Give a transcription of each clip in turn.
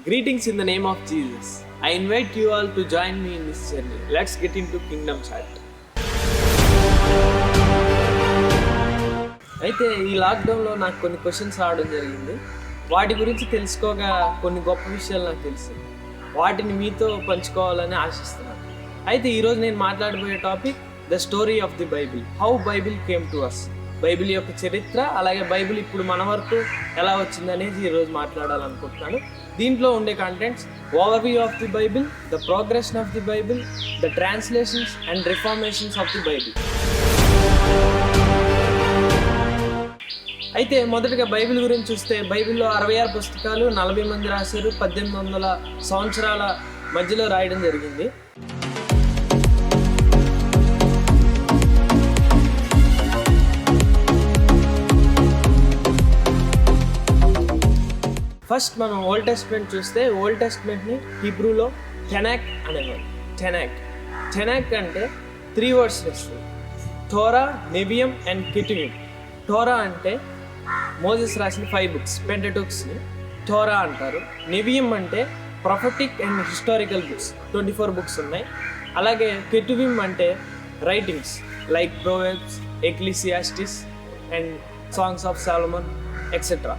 Greetings in the name of Jesus. I invite you all to join me in this journey. Let's get into Kingdom Chat. అయితే ఈ లాక్డౌన్లో నాకు కొన్ని questions రావడం జరిగింది. వాటి గురించి తెలుసుకోగా కొన్ని గొప్ప విషయాలు నాకు తెలిసింది. వాటిని మీతో పంచుకోవాలని ఆశిస్తున్నాను. అయితే ఈరోజు నేను మాట్లాడబోయే topic the story of the Bible. How Bible came to us. Bible యొక్క చరిత్ర, అలాగే బైబిల్ ఇప్పుడు మన వరకు ఎలా వచ్చిందనేది ఈరోజు మాట్లాడాలనుకుంటున్నాను. దీంట్లో ఉండే contents overview of the Bible, the progression of the Bible, the translations and reformations of the Bible. అయితే మొదటగా బైబిల్ గురించి చూస్తే బైబిల్లో 66 పుస్తకాలు, 40 మంది రాశారు. 1800 సంవత్సరాల మధ్యలో రాయడం జరిగింది. ఫస్ట్ మనం ఓల్డ్ టెస్ట్మెంట్ చూస్తే ఓల్డ్ టెస్ట్మెంట్ని హీబ్రూలో టెనాక్ అనేవారు. టెనాక్ అంటే 3 words వస్తుంది: థోరా, నెబియం అండ్ కెటువిమ్. థోరా అంటే మోజెస్ రాసిన 5 books, పెంటెటూక్స్ని థోరా అంటారు. నెబియం అంటే prophetic and historical books, 24 books ఉన్నాయి. అలాగే కెటువిమ్ అంటే writings like Proverbs, Ecclesiastes and Songs of Solomon etcetera.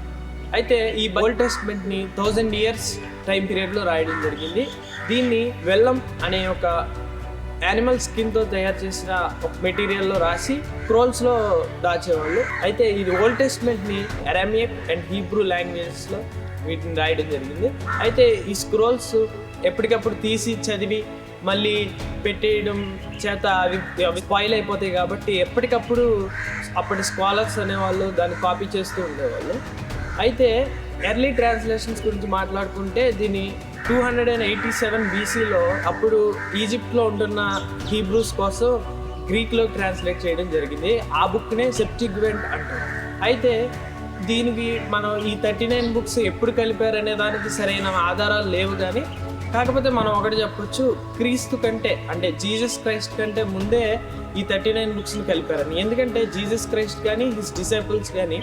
అయితే ఈ ఓల్డ్ టెస్ట్మెంట్ని 1000 years టైం పీరియడ్లో రాయడం జరిగింది. దీన్ని వెల్లం అనే ఒక యానిమల్ స్కిన్తో తయారు చేసిన ఒక మెటీరియల్లో రాసి స్క్రోల్స్లో దాచేవాళ్ళు. అయితే ఇది ఓల్డ్ టెస్ట్మెంట్ని అరామిక్ అండ్ హీబ్రూ లాంగ్వేజెస్లో వీటిని రాయడం జరిగింది. అయితే ఈ స్క్రోల్స్ ఎప్పటికప్పుడు తీసి చదివి మళ్ళీ పెట్టేయడం చేత అవి స్పాయిల్ అయిపోతాయి. కాబట్టి ఎప్పటికప్పుడు అప్పటి స్కాలర్స్ అనేవాళ్ళు దాన్ని కాపీ చేస్తూ ఉండేవాళ్ళు. అయితే ఎర్లీ ట్రాన్స్లేషన్స్ గురించి మాట్లాడుకుంటే దీన్ని 287 BCలో అప్పుడు ఈజిప్ట్లో ఉంటున్న హీబ్రూస్ కోసం గ్రీక్లో ట్రాన్స్లేట్ చేయడం జరిగింది. ఆ బుక్నే సెప్టిగ్వెంట్ అంటారు. అయితే దీనికి మనం ఈ 39 books ఎప్పుడు కలిపారనే దానికి సరైన ఆధారాలు లేవు. కానీ కాకపోతే మనం ఒకటి చెప్పొచ్చు, క్రీస్తు కంటే అంటే జీసస్ క్రైస్ట్ కంటే ముందే ఈ 39 booksని కలిపారని. ఎందుకంటే జీసస్ క్రైస్ట్ కానీ హిస్ డిసైపుల్స్ కానీ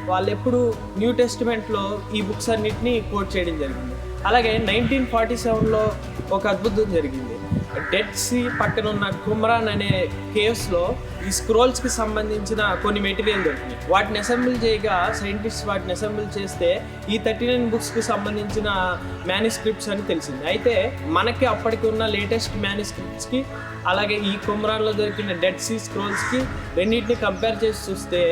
వాళ్ళు ఎప్పుడు న్యూ టెస్టిమెంట్లో ఈ బుక్స్ అన్నిటినీ కోట్ చేయడం జరిగింది. అలాగే 1947లో ఒక అద్భుతం జరిగింది. డెడ్ సీ పక్కన ఉన్న కుమ్రాన్ అనే కేవ్స్లో ఈ స్క్రోల్స్కి సంబంధించిన కొన్ని మెటీరియల్ దొరికింది. వాటిని అసెంబుల్ చేయగా సైంటిస్ట్ వాటిని అసెంబుల్ చేస్తే ఈ 39 booksకి సంబంధించిన మ్యానుస్క్రిప్ట్స్ అని తెలిసింది. అయితే మనకి అప్పటికి ఉన్న లేటెస్ట్ మ్యానుస్క్రిప్ట్స్కి అలాగే ఈ కుమ్రాన్లో దొరికిన డెడ్ సీ స్క్రోల్స్కి రెండింటిని కంపేర్ చేసి చూస్తే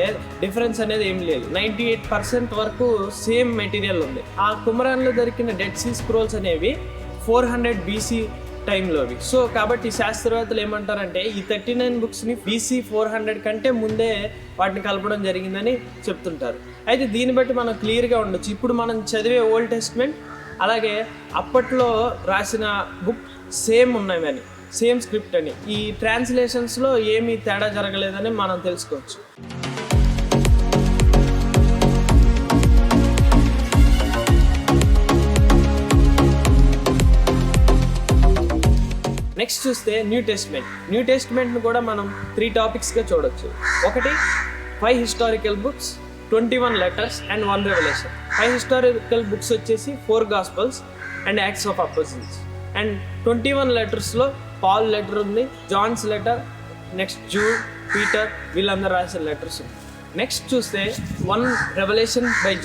డిఫరెన్స్ అనేది ఏం లేదు. 98% వరకు సేమ్ మెటీరియల్ ఉంది. ఆ కుమ్రాన్లో దొరికిన డెడ్ సీ స్క్రోల్స్ అనేవి 400 BC టైంలోవి. సో కాబట్టి శాస్త్రవేత్తలు ఏమంటారంటే ఈ 39 booksని BC 400 కంటే ముందే వాటిని కలపడం జరిగిందని చెప్తుంటారు. అయితే దీన్ని బట్టి మనం క్లియర్గా ఉండొచ్చు, ఇప్పుడు మనం చదివే ఓల్డ్ టెస్ట్మెంట్ అలాగే అప్పట్లో రాసిన బుక్ సేమ్ ఉన్నాయని, సేమ్ స్క్రిప్ట్ అని. ఈ ట్రాన్స్లేషన్స్లో ఏమీ తేడా జరగలేదని మనం తెలుసుకోవచ్చు. నెక్స్ట్ చూస్తే న్యూ టెస్ట్మెంట్ను కూడా మనం 3 topicsగా చూడొచ్చు. ఒకటి 5 historical books, 21 letters and 1 revelation. 5 historical books వచ్చేసి 4 Gospels and Acts of Apostles. And 21 lettersలో పాల్ లెటర్ ఉంది, John's letter, next Jude, Peter, వీళ్ళందరూ రాసిన లెటర్స్ ఉంది. నెక్స్ట్ చూస్తే 1 revelation బై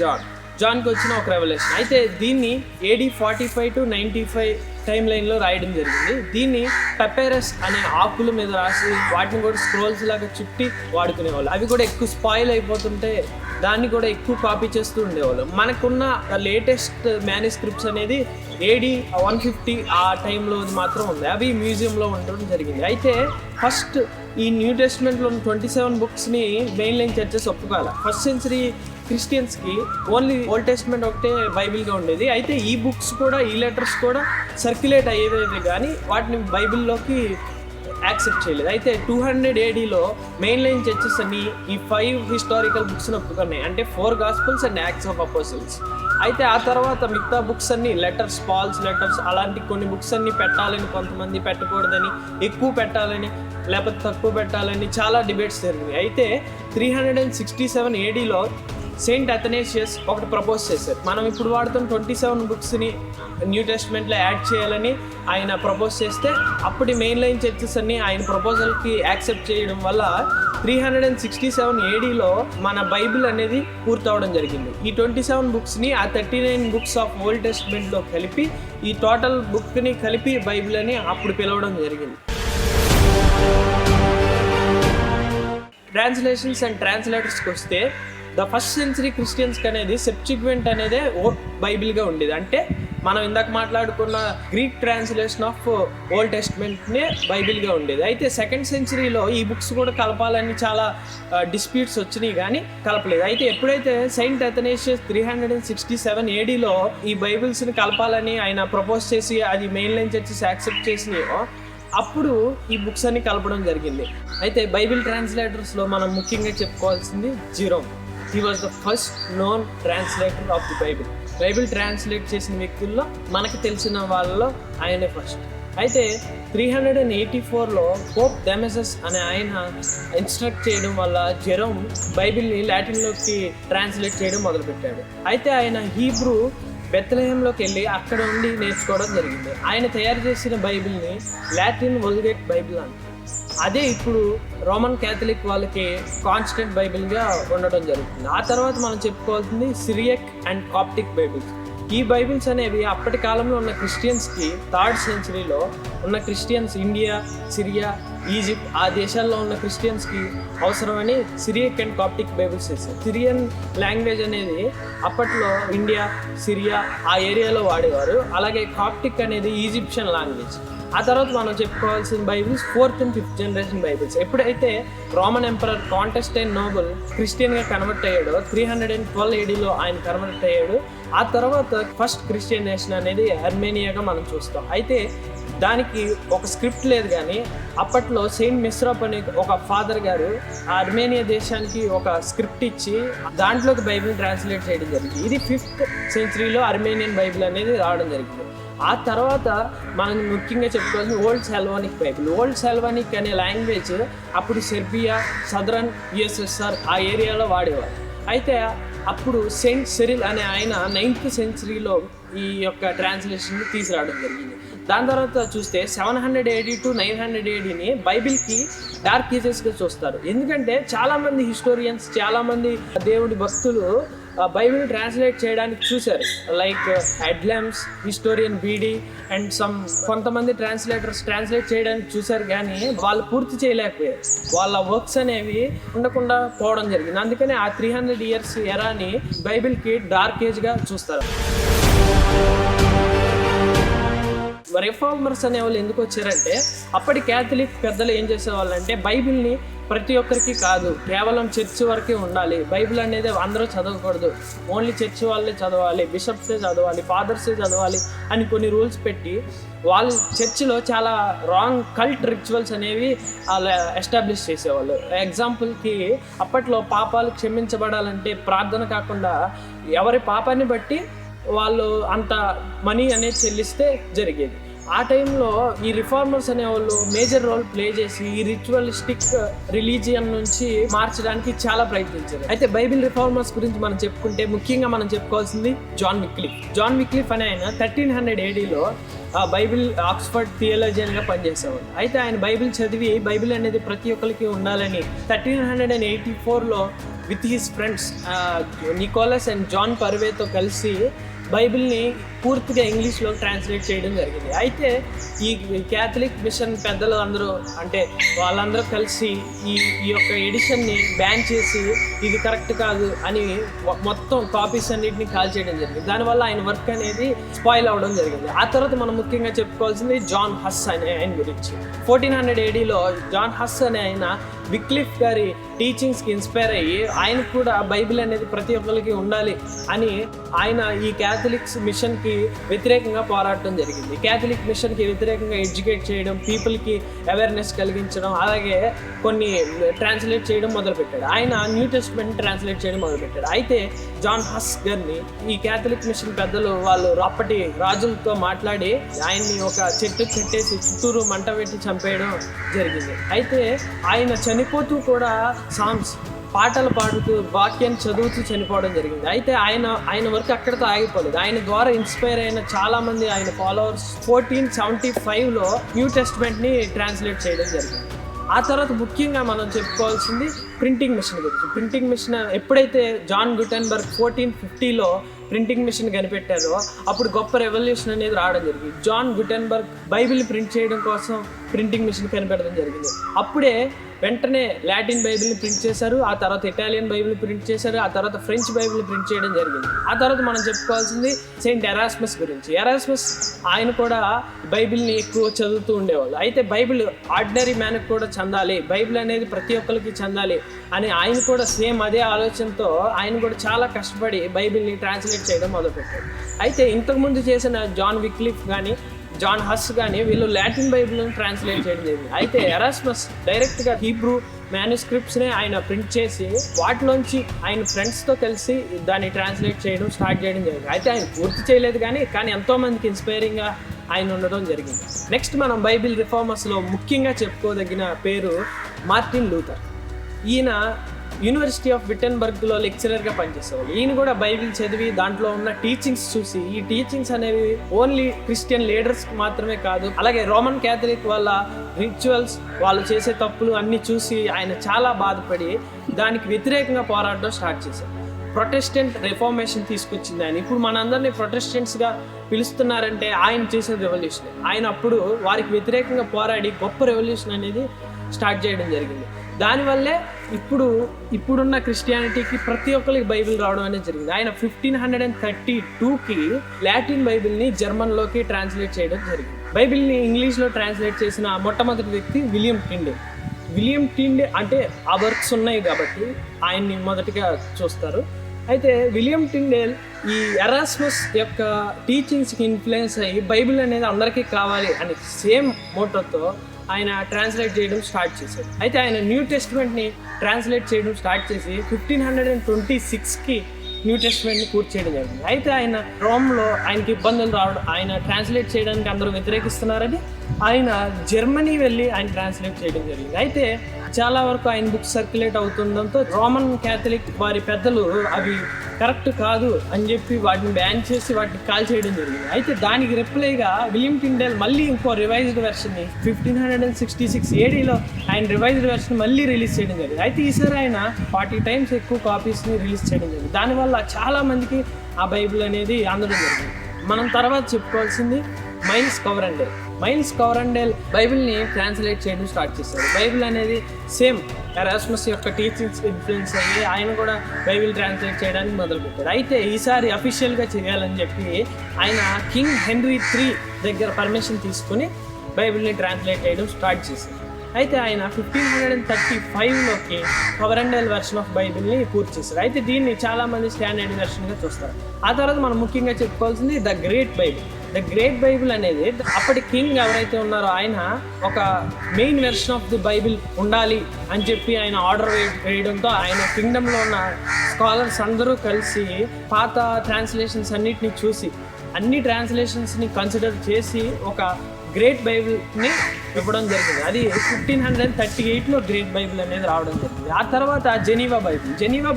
జాన్కి వచ్చిన ఒక రెవల్యూషన్. అయితే దీన్ని AD 45 to 95 టైం లైన్లో రాయడం జరిగింది. దీన్ని పెపెరస్ అనే ఆకుల మీద రాసి వాటిని కూడా స్క్రోల్స్ లాగా చుట్టి వాడుకునేవాళ్ళు. అవి కూడా ఎక్కువ స్పాయిల్ అయిపోతుంటే దాన్ని కూడా ఎక్కువ కాపీ చేస్తూ ఉండేవాళ్ళు. మనకున్న లేటెస్ట్ మ్యానుస్క్రిప్ట్స్ అనేది AD 150 ఆ టైంలో మాత్రం ఉంది. అవి మ్యూజియంలో ఉండడం జరిగింది. అయితే ఫస్ట్ ఈ న్యూ టెస్ట్మెంట్లో 27 booksని మెయిన్ లైన్ చర్చెస్ ఒప్పుకోవాలి. ఫస్ట్ సెంచరీ క్రిస్టియన్స్కి ఓన్లీ ఓల్డ్ టెస్ట్మెంట్ ఒకటే బైబిల్గా ఉండేది. అయితే ఈ బుక్స్ కూడా, ఈ లెటర్స్ కూడా సర్క్యులేట్ అయ్యేది కానీ వాటిని బైబిల్లోకి యాక్సెప్ట్ చేయలేదు. అయితే 200 ADలో మెయిన్ లైన్ చర్చెస్ అన్ని ఈ 5 historical booksని ఒప్పుకున్నాయి, అంటే 4 Gospels and Acts of Apostles. అయితే ఆ తర్వాత మిగతా బుక్స్ అన్ని లెటర్స్, పాల్స్ లెటర్స్ అలాంటి కొన్ని బుక్స్ అన్ని పెట్టాలని, కొంతమంది పెట్టకూడదని, ఎక్కువ పెట్టాలని లేకపోతే తక్కువ పెట్టాలని చాలా డిబేట్స్ జరిగినాయి. అయితే 367 ADలో సెయింట్ అథనేషియస్ ఒకటి ప్రపోజ్ చేశారు. మనం ఇప్పుడు వాడుతున్న 27 బుక్స్ని న్యూ టెస్ట్మెంట్లో యాడ్ చేయాలని ఆయన ప్రపోజ్ చేస్తే అప్పటి మెయిన్ లైన్ చర్చెస్ అన్ని ఆయన ప్రపోజల్కి యాక్సెప్ట్ చేయడం వల్ల 367 ADలో మన బైబిల్ అనేది పూర్తవడం జరిగింది. ఈ 27 బుక్స్ని ఆ 39 బుక్స్ ఆఫ్ ఓల్డ్ టెస్ట్మెంట్లో కలిపి ఈ టోటల్ బుక్ని కలిపి బైబిల్ అని అప్పుడు పిలవడం జరిగింది. ట్రాన్స్లేషన్స్ అండ్ ట్రాన్స్లేటర్స్కి వస్తే ద ఫస్ట్ సెంచరీ క్రిస్టియన్స్కి అనేది సెప్చిక్వెంట్ అనేదే బైబిల్గా ఉండేది. అంటే మనం ఇందాక మాట్లాడుకున్న గ్రీక్ ట్రాన్స్లేషన్ ఆఫ్ ఓల్డ్ టెస్ట్మెంట్నే బైబిల్గా ఉండేది. అయితే సెకండ్ సెంచరీలో ఈ బుక్స్ కూడా కలపాలని చాలా డిస్ప్యూట్స్ వచ్చినాయి కానీ కలపలేదు. అయితే ఎప్పుడైతే సెయింట్ అథనేషియస్ 367 ADలో ఈ బైబిల్స్ని కలపాలని ఆయన ప్రపోజ్ చేసి అది మెయిన్ లైన్ చర్చెస్ యాక్సెప్ట్ చేసినాయో అప్పుడు ఈ బుక్స్ అన్ని కలపడం జరిగింది. అయితే బైబిల్ ట్రాన్స్లేటర్స్లో మనం ముఖ్యంగా చెప్పుకోవాల్సింది Jerome. He was the first known translator of the Bible. Bible translate చేసిన వ్యక్తుల్లో మనకు తెలిసిన వాళ్ళలో ఆయనే ఫస్ట్. అయితే 384లో పోప్ డెమెసస్ అనే ఆయన ఇన్స్ట్రక్ట్ చేయడం వల్ల జెరోమ్ బైబిల్ని లాటిన్లోకి ట్రాన్స్లేట్ చేయడం మొదలుపెట్టాడు. అయితే ఆయన హీబ్రూ బెత్లెహేంలోకి వెళ్ళి అక్కడ ఉండి నేర్చుకోవడం జరిగింది. ఆయన తయారు చేసిన బైబిల్ని లాటిన్ వల్గేట్ బైబిల్ అంటారు. అదే ఇప్పుడు రోమన్ క్యాథలిక్ వాళ్ళకి కాన్స్టెంట్ బైబిల్గా ఉండడం జరుగుతుంది. ఆ తర్వాత మనం చెప్పుకోవాల్సింది సిరియక్ అండ్ కాప్టిక్ బైబిల్స్. ఈ బైబిల్స్ అనేవి అప్పటి కాలంలో ఉన్న క్రిస్టియన్స్కి 3rd సెంచరీలో ఉన్న క్రిస్టియన్స్ ఇండియా, సిరియా, ఈజిప్ట్ ఆ దేశాల్లో ఉన్న క్రిస్టియన్స్కి అవసరమని సిరియక్ అండ్ కాప్టిక్ బైబిల్స్ చేశారు. సిరియన్ లాంగ్వేజ్ అనేది అప్పట్లో ఇండియా, సిరియా ఆ ఏరియాలో వాడేవారు. అలాగే కాప్టిక్ అనేది ఈజిప్షియన్ లాంగ్వేజ్. ఆ తర్వాత మనం చెప్పుకోవాల్సిన Bibles 4th and 5th generation Bibles. ఎప్పుడైతే రోమన్ ఎంపరర్ కాంటెస్టైన్ నోబుల్ క్రిస్టియన్గా కన్వర్ట్ అయ్యాడో 312 ADలో ఆయన కన్వర్ట్ అయ్యాడు. ఆ తర్వాత ఫస్ట్ క్రిస్టియన్ నేషన్ అనేది అర్మేనియాగా మనం చూస్తాం. అయితే దానికి ఒక స్క్రిప్ట్ లేదు కానీ అప్పట్లో సెయింట్ మిస్రాప్ అనే ఒక ఫాదర్ గారు ఆ అర్మేనియా దేశానికి ఒక స్క్రిప్ట్ ఇచ్చి దాంట్లోకి బైబిల్ ట్రాన్స్లేట్ చేయడం జరిగింది. ఇది 5th సెంచరీలో అర్మేనియన్ బైబిల్ అనేది రావడం జరిగింది. ఆ తర్వాత మనం ముఖ్యంగా చెప్పుకోవాల్సిన ఓల్డ్ సాల్వానిక్ బైబిల్. ఓల్డ్ సాల్వానిక్ అనే లాంగ్వేజ్ అప్పుడు సెర్బియా, సదరన్ USSR ఆ ఏరియాలో వాడేవారు. అయితే అప్పుడు సెయింట్ సిరిల్ అనే ఆయన 9th సెంచరీలో ఈ యొక్క ట్రాన్స్లేషన్ తీసుకురావడం జరిగింది. దాని తర్వాత చూస్తే 700 AD to 900 ADని బైబిల్కి డార్క్ ఏజెస్గా చూస్తారు. ఎందుకంటే చాలామంది హిస్టోరియన్స్, చాలామంది దేవుడి భక్తులు బైబిల్ ట్రాన్స్లేట్ చేయడానికి చూశారు. లైక్ ఎడ్లమ్స్, హిస్టోరియన్ BD అండ్ కొంతమంది ట్రాన్స్లేటర్స్ ట్రాన్స్లేట్ చేయడానికి చూశారు కానీ వాళ్ళు పూర్తి చేయలేకపోయారు. వాళ్ళ వర్క్స్ అనేవి ఉండకుండా పోవడం జరిగింది. అందుకని ఆ 300 years ఎరాని బైబిల్కి డార్క్ ఏజ్గా చూస్తారు. రిఫార్మర్స్ అనే వాళ్ళు ఎందుకు వచ్చారంటే అప్పటి క్యాథలిక్ పెద్దలు ఏం చేసేవాళ్ళంటే బైబిల్ని ప్రతి ఒక్కరికి కాదు, కేవలం చర్చ్ వరకే ఉండాలి, బైబిల్ అనేది అందరూ చదవకూడదు, ఓన్లీ చర్చ్ వాళ్ళే చదవాలి, బిషప్సే చదవాలి, ఫాదర్సే చదవాలి అని కొన్ని రూల్స్ పెట్టి వాళ్ళు చర్చిలో చాలా రాంగ్ కల్ట్ రిచువల్స్ అనేవి ఎస్టాబ్లిష్ చేసేవాళ్ళు. ఎగ్జాంపుల్కి అప్పట్లో పాపాలు క్షమించబడాలంటే ప్రార్థన కాకుండా ఎవరి పాపాన్ని బట్టి వాళ్ళు అంత మనీ అనేది చెల్లిస్తే జరిగేది. ఆ టైంలో ఈ రిఫార్మర్స్ అనేవాళ్ళు మేజర్ రోల్ ప్లే చేసి ఈ రిచువలిస్టిక్ రిలీజియన్ నుంచి మార్చడానికి చాలా ప్రయత్నించారు. అయితే బైబిల్ రిఫార్మర్స్ గురించి మనం చెప్పుకుంటే ముఖ్యంగా మనం చెప్పుకోవాల్సింది జాన్ విక్లిఫ్. జాన్ విక్లిఫ్ అనే ఆయన 1300 ADలో బైబిల్ ఆక్స్ఫర్డ్ థియాలజియన్గా పనిచేసేవాడు. అయితే ఆయన బైబిల్ చదివి బైబిల్ అనేది ప్రతి ఒక్కరికి ఉండాలని 1384లో with his friends Nicholas and John పర్వేతో కలిసి బైబిల్ని పూర్తిగా ఇంగ్లీష్లో ట్రాన్స్లేట్ చేయడం జరిగింది. అయితే ఈ క్యాథలిక్ మిషన్ పెద్దలు అందరూ అంటే వాళ్ళందరూ కలిసి ఈ యొక్క ఎడిషన్ని బ్యాన్ చేసి ఇది కరెక్ట్ కాదు అని మొత్తం కాపీస్ అన్నిటిని కాల్ చేయడం జరిగింది. దానివల్ల ఆయన వర్క్ అనేది స్పాయిల్ అవ్వడం జరిగింది. ఆ తర్వాత మనం ముఖ్యంగా చెప్పుకోవాల్సింది జాన్ హస్ అనే ఆయన గురించి. 1400 ADలో జాన్ హస్ అనే ఆయన విక్లిఫ్ గారి టీచింగ్స్కి ఇన్స్పైర్ అయ్యి ఆయన కూడా బైబిల్ అనేది ప్రతి ఒక్కరికి ఉండాలి అని ఆయన ఈ క్యాథలిక్స్ మిషన్కి వ్యతిరేకంగా పోరాడటం జరిగింది. క్యాథలిక్ మిషన్కి వ్యతిరేకంగా ఎడ్యుకేట్ చేయడం, పీపుల్కి అవేర్నెస్ కలిగించడం, అలాగే కొన్ని ట్రాన్స్లేట్ చేయడం మొదలుపెట్టాడు. ఆయన న్యూ టెస్ట్మెంట్ ట్రాన్స్లేట్ చేయడం మొదలుపెట్టాడు. అయితే జాన్ హస్ గారిని ఈ క్యాథలిక్ మిషన్ పెద్దలు వాళ్ళు అప్పటి రాజులతో మాట్లాడి ఆయన్ని ఒక చెట్టు కట్టేసి చుట్టూరు మంట పెట్టి చంపేయడం జరిగింది. అయితే ఆయన చనిపోతూ కూడా సామ్స్ పాటలు పాడుతూ వాక్యాన్ని చదువుతూ చనిపోవడం జరిగింది. అయితే ఆయన వర్క్ అక్కడితో ఆగిపోలేదు. ఆయన ద్వారా ఇన్స్పైర్ అయిన చాలామంది ఆయన ఫాలోవర్స్ 1475లో న్యూ టెస్ట్మెంట్ని ట్రాన్స్లేట్ చేయడం జరిగింది. ఆ తర్వాత ముఖ్యంగా మనం చెప్పుకోవాల్సింది ప్రింటింగ్ మిషన్ గురించి. ప్రింటింగ్ మిషన్ ఎప్పుడైతే జాన్ గుటెన్బర్గ్ 1450లో ప్రింటింగ్ మిషన్ కనిపెట్టారో అప్పుడు గొప్ప రెవల్యూషన్ అనేది రావడం జరిగింది. జాన్ గుటెన్బర్గ్ బైబిల్ ప్రింట్ చేయడం కోసం ప్రింటింగ్ మిషన్ కనిపెట్టడం జరిగింది. అప్పుడే వెంటనే లాటిన్ బైబిల్ని ప్రింట్ చేశారు, ఆ తర్వాత ఇటాలియన్ బైబిల్ ప్రింట్ చేశారు, ఆ తర్వాత ఫ్రెంచ్ బైబిల్ ప్రింట్ చేయడం జరిగింది. ఆ తర్వాత మనం చెప్పుకోవాల్సింది సెయింట్ ఎరాస్మస్ గురించి. ఎరాస్మస్ ఆయన కూడా బైబిల్ని ఎక్కువ చదువుతూ ఉండేవాళ్ళు. అయితే బైబిల్ ఆర్డినరీ మ్యాన్కి కూడా చెందాలి, బైబిల్ అనేది ప్రతి ఒక్కరికి చెందాలి అని ఆయన కూడా సేమ్ అదే ఆలోచనతో ఆయన కూడా చాలా కష్టపడి బైబిల్ని ట్రాన్స్లేట్ చేయడం మొదలుపెట్టారు. అయితే ఇంతకుముందు చేసిన జాన్ విక్లిఫ్ కానీ జాన్ హస్ కానీ వీళ్ళు లాటిన్ బైబిల్ని ట్రాన్స్లేట్ చేయడం జరిగింది. అయితే ఎరాస్మస్ డైరెక్ట్గా హీబ్రూ మ్యానుస్క్రిప్ట్స్ని ఆయన ప్రింట్ చేసి వాటిలోంచి ఆయన ఫ్రెండ్స్తో కలిసి దాన్ని ట్రాన్స్లేట్ చేయడం స్టార్ట్ చేయడం జరిగింది. అయితే ఆయన పూర్తి చేయలేదు కానీ ఎంతోమందికి ఇన్స్పైరింగ్గా ఆయన ఉండడం జరిగింది. నెక్స్ట్ మనం బైబిల్ రిఫార్మర్స్లో ముఖ్యంగా చెప్పుకోదగిన పేరు మార్టిన్ లూథర్. ఈయన యూనివర్సిటీ ఆఫ్ విటెన్బర్గ్లో లెక్చరర్గా పనిచేసేవాళ్ళు. ఈయన కూడా బైబిల్ చదివి దాంట్లో ఉన్న టీచింగ్స్ చూసి ఈ టీచింగ్స్ అనేవి ఓన్లీ క్రిస్టియన్ లీడర్స్కి మాత్రమే కాదు, అలాగే రోమన్ క్యాథలిక్ వాళ్ళ రిచువల్స్ వాళ్ళు చేసే తప్పులు అన్నీ చూసి ఆయన చాలా బాధపడి దానికి వ్యతిరేకంగా పోరాడడం స్టార్ట్ చేశారు. ప్రొటెస్టెంట్ రిఫార్మేషన్ తీసుకొచ్చింది ఆయన. ఇప్పుడు మనందరినీ ప్రొటెస్టెంట్స్గా పిలుస్తున్నారంటే ఆయన చేసిన రెవల్యూషన్. ఆయన అప్పుడు వారికి వ్యతిరేకంగా పోరాడి గొప్ప రెవల్యూషన్ అనేది స్టార్ట్ చేయడం జరిగింది. దానివల్లే ఇప్పుడున్న క్రిస్టియానిటీకి ప్రతి ఒక్కరికి బైబిల్ రావడం అనేది జరిగింది. ఆయన 1532కి లాటిన్ బైబిల్ని జర్మన్లోకి ట్రాన్స్లేట్ చేయడం జరిగింది. బైబిల్ని ఇంగ్లీష్లో ట్రాన్స్లేట్ చేసిన మొట్టమొదటి వ్యక్తి విలియం టిండే అంటే ఆ వర్క్స్ ఉన్నాయి కాబట్టి ఆయన్ని మొదటిగా చూస్తారు. అయితే విలియం టిండేల్ ఈ ఎరాస్మస్ యొక్క టీచింగ్స్కి ఇన్ఫ్లుయెన్స్ అయ్యి బైబిల్ అనేది అందరికీ కావాలి అని సేమ్ మోటోతో ఆయన ట్రాన్స్లేట్ చేయడం స్టార్ట్ చేశారు. అయితే ఆయన న్యూ టెస్ట్మెంట్ని ట్రాన్స్లేట్ చేయడం స్టార్ట్ చేసి 1526కి న్యూ టెస్ట్మెంట్ని పూర్తి చేయడం జరిగింది. అయితే ఆయన రోమ్లో ఆయనకి ఇబ్బందులు రావడం, ఆయన ట్రాన్స్లేట్ చేయడానికి అందరూ వ్యతిరేకిస్తున్నారని ఆయన జర్మనీ వెళ్ళి ఆయన ట్రాన్స్లేట్ చేయడం జరిగింది. అయితే చాలా వరకు ఆయన బుక్స్ సర్క్యులేట్ అవుతుండడంతో రోమన్ క్యాథలిక్ వారి పెద్దలు అవి కరెక్ట్ కాదు అని చెప్పి వాటిని బ్యాన్ చేసి వాటిని కాల్ చేయడం జరిగింది. అయితే దానికి రిప్లైగా విలియం టిండేల్ మళ్ళీ ఇంకో రివైజ్డ్ వెర్షన్ని 1566 ADలో ఆయన రివైజ్డ్ వెర్షన్ మళ్ళీ రిలీజ్ చేయడం జరిగింది. అయితే ఈసారి ఆయన 40 times ఎక్కువ కాపీస్ని రిలీజ్ చేయడం జరిగింది. దానివల్ల చాలా మందికి ఆ బైబిల్ అనేది అందడం జరిగింది. మనం తర్వాత చెప్పుకోవాల్సింది మైల్స్ కవరండేల్ బైబిల్ని ట్రాన్స్లేట్ చేయడం స్టార్ట్ చేశారు. బైబిల్ అనేది సేమ్ ఎరాస్మస్ యొక్క టీచింగ్స్ ఇన్ఫ్లుయెన్స్ అయ్యి ఆయన కూడా బైబిల్ ట్రాన్స్లేట్ చేయడానికి మొదలుపెట్టారు. అయితే ఈసారి అఫీషియల్గా చేయాలని చెప్పి ఆయన కింగ్ హెన్రీ III దగ్గర పర్మిషన్ తీసుకుని బైబిల్ని ట్రాన్స్లేట్ చేయడం స్టార్ట్ చేశారు. అయితే ఆయన 1535లోకి కవరండేల్ వెర్షన్ ఆఫ్ బైబిల్ని పూర్తి చేశారు. అయితే దీన్ని చాలామంది స్టాండర్డ్ వెర్షన్గా చూస్తారు. ఆ తర్వాత మనం ముఖ్యంగా చెప్పుకోవాల్సింది ద గ్రేట్ బైబిల్ అనేది అప్పటి కింగ్ ఎవరైతే ఉన్నారో ఆయన ఒక main version of the Bible ఉండాలి అని చెప్పి ఆయన ఆర్డర్ వేయడంతో ఆయన కింగ్డమ్లో ఉన్న స్కాలర్స్ అందరూ కలిసి పాత ట్రాన్స్లేషన్స్ అన్నిటిని చూసి అన్ని ట్రాన్స్లేషన్స్ని కన్సిడర్ చేసి ఒక గ్రేట్ బైబిల్ని ఇవ్వడం జరిగింది. అది 1538లో గ్రేట్ బైబిల్ అనేది రావడం జరిగింది. ఆ తర్వాత జెనీవా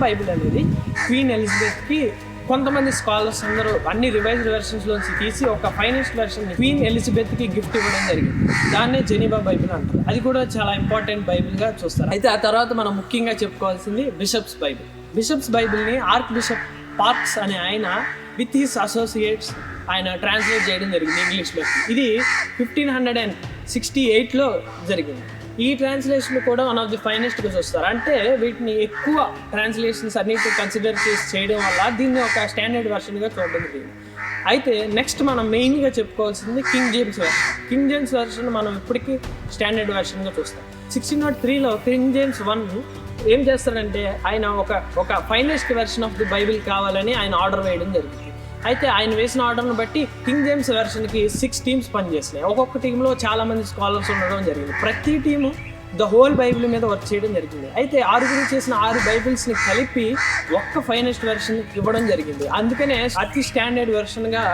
బైబిల్ అనేది క్వీన్ ఎలిజబెత్కి కొంతమంది స్కాలర్స్ అందరూ అన్ని రివైజ్డ్ వెర్షన్స్లోంచి తీసి ఒక ఫైనెస్ట్ వెర్షన్ క్వీన్ ఎలిజబెత్కి గిఫ్ట్ ఇవ్వడం జరిగింది. దాన్నే జెనీవా బైబిల్ అంటారు. అది కూడా చాలా ఇంపార్టెంట్ బైబిల్గా చూస్తారు. అయితే ఆ తర్వాత మనం ముఖ్యంగా చెప్పుకోవాల్సింది బిషప్స్ బైబిల్ని ఆర్క్ బిషప్ పార్క్స్ అనే ఆయన విత్ హిస్ అసోసియేట్స్ ఆయన ట్రాన్స్లేట్ చేయడం జరిగింది ఇంగ్లీష్లో. ఇది 1568లో జరిగింది. ఈ ట్రాన్స్లేషన్ కూడా వన్ ఆఫ్ ది ఫైనెస్ట్గా చూస్తారు. అంటే వీటిని ఎక్కువ ట్రాన్స్లేషన్స్ అన్నిటి కన్సిడర్ చేసి చేయడం వల్ల దీన్ని ఒక స్టాండర్డ్ వెర్షన్గా చూడడం జరిగింది. అయితే నెక్స్ట్ మనం మెయిన్గా చెప్పుకోవాల్సింది కింగ్ జేమ్స్ వెర్షన్ మనం ఇప్పటికీ స్టాండర్డ్ వెర్షన్గా చూస్తాం. 1603లో కింగ్ జేమ్స్ I ఏం చేస్తాడంటే ఆయన ఒక finest version of the Bible కావాలని ఆయన ఆర్డర్ వేయడం జరిగింది. అయితే ఆయన వేసిన ఆర్డర్ను బట్టి కింగ్ జేమ్స్ వెర్షన్కి 6 teams పనిచేస్తున్నాయి. ఒక్కొక్క టీంలో చాలామంది స్కాలర్స్ ఉండడం జరిగింది. ప్రతి టీము ద హోల్ బైబిల్ మీద వర్క్ చేయడం జరిగింది. అయితే 6 చేసిన 6 బైబిల్స్ని కలిపి ఒక్క ఫైనెస్ట్ వెర్షన్ ఇవ్వడం జరిగింది. అందుకనే అతి స్టాండర్డ్ వెర్షన్గా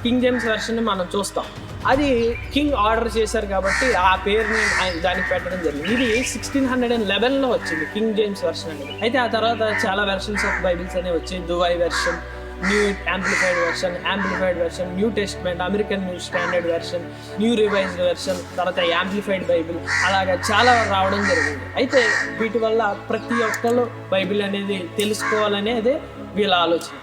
కింగ్ జేమ్స్ వెర్షన్ మనం చూస్తాం. అది కింగ్ ఆర్డర్ చేశారు కాబట్టి ఆ పేరుని దానికి పెట్టడం జరిగింది. ఇది 1611లో వచ్చింది కింగ్ జేమ్స్ వెర్షన్ అనేది. అయితే ఆ తర్వాత చాలా వెర్షన్స్ ఆఫ్ బైబిల్స్ అనేవి వచ్చాయి. Dubai version, new amplified version, new testament, American new standard version, new revised version, తర్వాత యాంప్లిఫైడ్ బైబిల్, అలాగా చాలా రావడం జరిగింది. అయితే వీటి వల్ల ప్రతి ఒక్కరు బైబిల్ అనేది తెలుసుకోవాలనేదే వీళ్ళ ఆలోచన.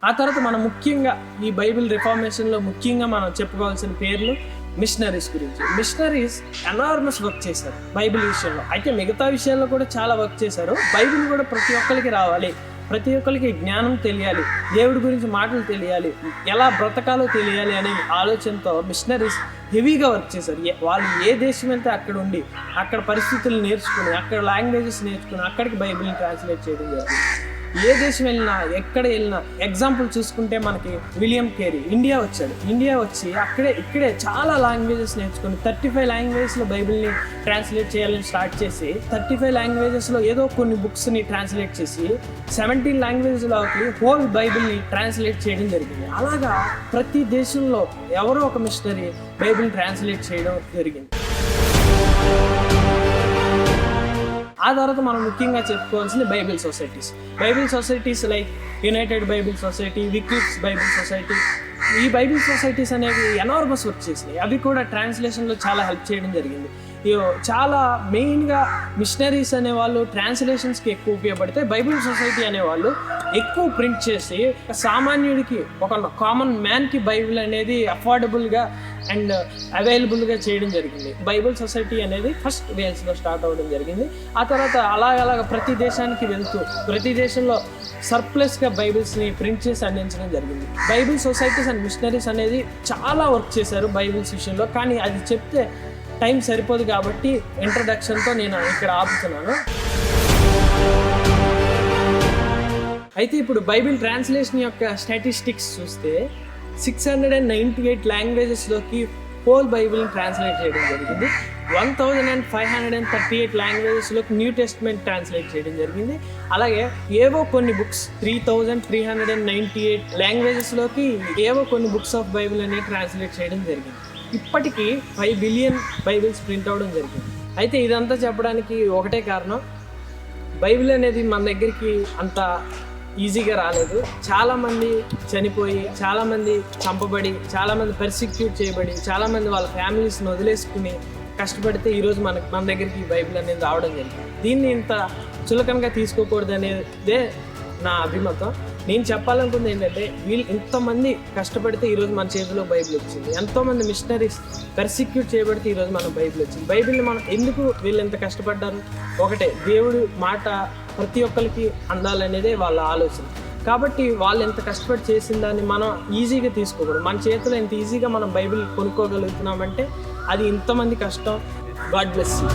ఆ తర్వాత మనం ముఖ్యంగా ఈ బైబిల్ రిఫార్మేషన్లో ముఖ్యంగా మనం చెప్పుకోవాల్సిన పేర్లు మిషనరీస్ గురించి. మిషనరీస్ ఎనార్మస్ వర్క్ చేశారు బైబిల్ విషయంలో. అయితే మిగతా విషయాల్లో కూడా చాలా వర్క్ చేశారు. బైబిల్ కూడా ప్రతి ఒక్కరికి రావాలి, ప్రతి ఒక్కరికి జ్ఞానం తెలియాలి, దేవుడి గురించి మాటలు తెలియాలి, ఎలా బ్రతకాలో తెలియాలి అనే ఆలోచనతో మిషనరీస్ హెవీగా వర్క్ చేశారు. వాళ్ళు ఏ దేశం వెళ్తే అక్కడ ఉండి అక్కడ పరిస్థితులు నేర్చుకుని, అక్కడ లాంగ్వేజెస్ నేర్చుకుని అక్కడికి బైబిల్ని ట్రాన్స్లేట్ చేయడం జరిగింది. ఏ దేశం వెళ్ళినా, ఎక్కడ వెళ్ళినా, ఎగ్జాంపుల్ చూసుకుంటే మనకి విలియం కేరీ ఇండియా వచ్చాడు. ఇండియా వచ్చి ఇక్కడే చాలా లాంగ్వేజెస్ నేర్చుకుని 35 లాంగ్వేజెస్లో బైబిల్ని ట్రాన్స్లేట్ చేయాలని స్టార్ట్ చేసి 35 లాంగ్వేజెస్లో ఏదో కొన్ని బుక్స్ని ట్రాన్స్లేట్ చేసి 17 లాంగ్వేజెస్లోకి హోల్ బైబిల్ని ట్రాన్స్లేట్ చేయడం జరిగింది. అలాగా ప్రతి దేశంలో ఎవరో ఒక మిషనరీ బైబిల్ ట్రాన్స్లేట్ చేయడం జరిగింది. ఆ తర్వాత మనం ముఖ్యంగా చెప్పుకోవాల్సింది Bible societies like United Bible society, Wycliffe's Bible society. ఈ బైబిల్ సొసైటీస్ అనేవి ఎనార్మస్ వర్క్ చేసినాయి. అవి కూడా ట్రాన్స్లేషన్లో చాలా హెల్ప్ చేయడం జరిగింది. చాలా మెయిన్గా మిషనరీస్ అనేవాళ్ళు ట్రాన్స్లేషన్స్కి ఎక్కువ ఉపయోగపడితే బైబిల్ సొసైటీ అనేవాళ్ళు ఎక్కువ ప్రింట్ చేసి సామాన్యుడికి, ఒక కామన్ మ్యాన్కి బైబిల్ అనేది అఫోర్డబుల్గా అండ్ అవైలబుల్గా చేయడం జరిగింది. బైబిల్ సొసైటీ అనేది ఫస్ట్ వేల్స్లో స్టార్ట్ అవ్వడం జరిగింది. ఆ తర్వాత అలాగ ప్రతి దేశానికి వెళ్తూ ప్రతి దేశంలో సర్ప్లస్గా బైబిల్స్ని ప్రింట్ చేసి అందించడం జరిగింది. బైబిల్ సొసైటీస్ అండ్ మిషనరీస్ అనేది చాలా వర్క్ చేశారు బైబిల్స్ విషయంలో. కానీ అది చెప్తే టైం సరిపోదు కాబట్టి ఇంట్రడక్షన్తో నేను ఇక్కడ ఆపుతున్నాను. అయితే ఇప్పుడు బైబిల్ ట్రాన్స్లేషన్ యొక్క స్టాటిస్టిక్స్ చూస్తే 698 లాంగ్వేజెస్లోకి హోల్ బైబిల్ని ట్రాన్స్లేట్ చేయడం జరిగింది. 1538 లాంగ్వేజెస్లోకి న్యూ టెస్ట్మెంట్ ట్రాన్స్లేట్ చేయడం జరిగింది. అలాగే ఏవో కొన్ని బుక్స్ 3398 లాంగ్వేజెస్లోకి ఏవో కొన్ని బుక్స్ ఆఫ్ బైబిల్ అనేది ట్రాన్స్లేట్ చేయడం జరిగింది. ఇప్పటికీ 5 బిలియన్ బైబిల్స్ ప్రింట్ అవ్వడం జరిగింది. అయితే ఇదంతా చెప్పడానికి ఒకటే కారణం, బైబిల్ అనేది మన దగ్గరికి అంత ఈజీగా రాలేదు. చాలామంది చనిపోయి, చాలామంది చంపబడి, చాలామంది పర్సిక్యూట్ చేయబడి, చాలామంది వాళ్ళ ఫ్యామిలీస్ని వదిలేసుకుని కష్టపడితే ఈరోజు మన దగ్గరికి బైబిల్ అనేది రావడం జరిగింది. దీన్ని ఇంత చులకనగా తీసుకోకూడదు అనేదే నా అభిమతం. నేను చెప్పాలనుకుంది ఏంటంటే, వీళ్ళు ఇంతమంది కష్టపడితే ఈరోజు మన చేతిలో బైబిల్ వచ్చింది. ఎంతోమంది మిషనరీస్ పర్సిక్యూట్ చేయబడితే ఈరోజు మన బైబిల్ వచ్చింది. బైబిల్ని మనం ఎందుకు వీళ్ళు ఎంత కష్టపడ్డారు? ఒకటే, దేవుడు మాట ప్రతి ఒక్కరికి అందాలనేదే వాళ్ళ ఆలోచన. కాబట్టి వాళ్ళు ఎంత కష్టపడి చేసిన దాన్ని మనం ఈజీగా తీసుకోకూడదు. మన చేతిలో ఎంత ఈజీగా మనం బైబిల్ కొనుక్కోగలుగుతున్నామంటే అది ఇంతమంది కష్టం. God bless you.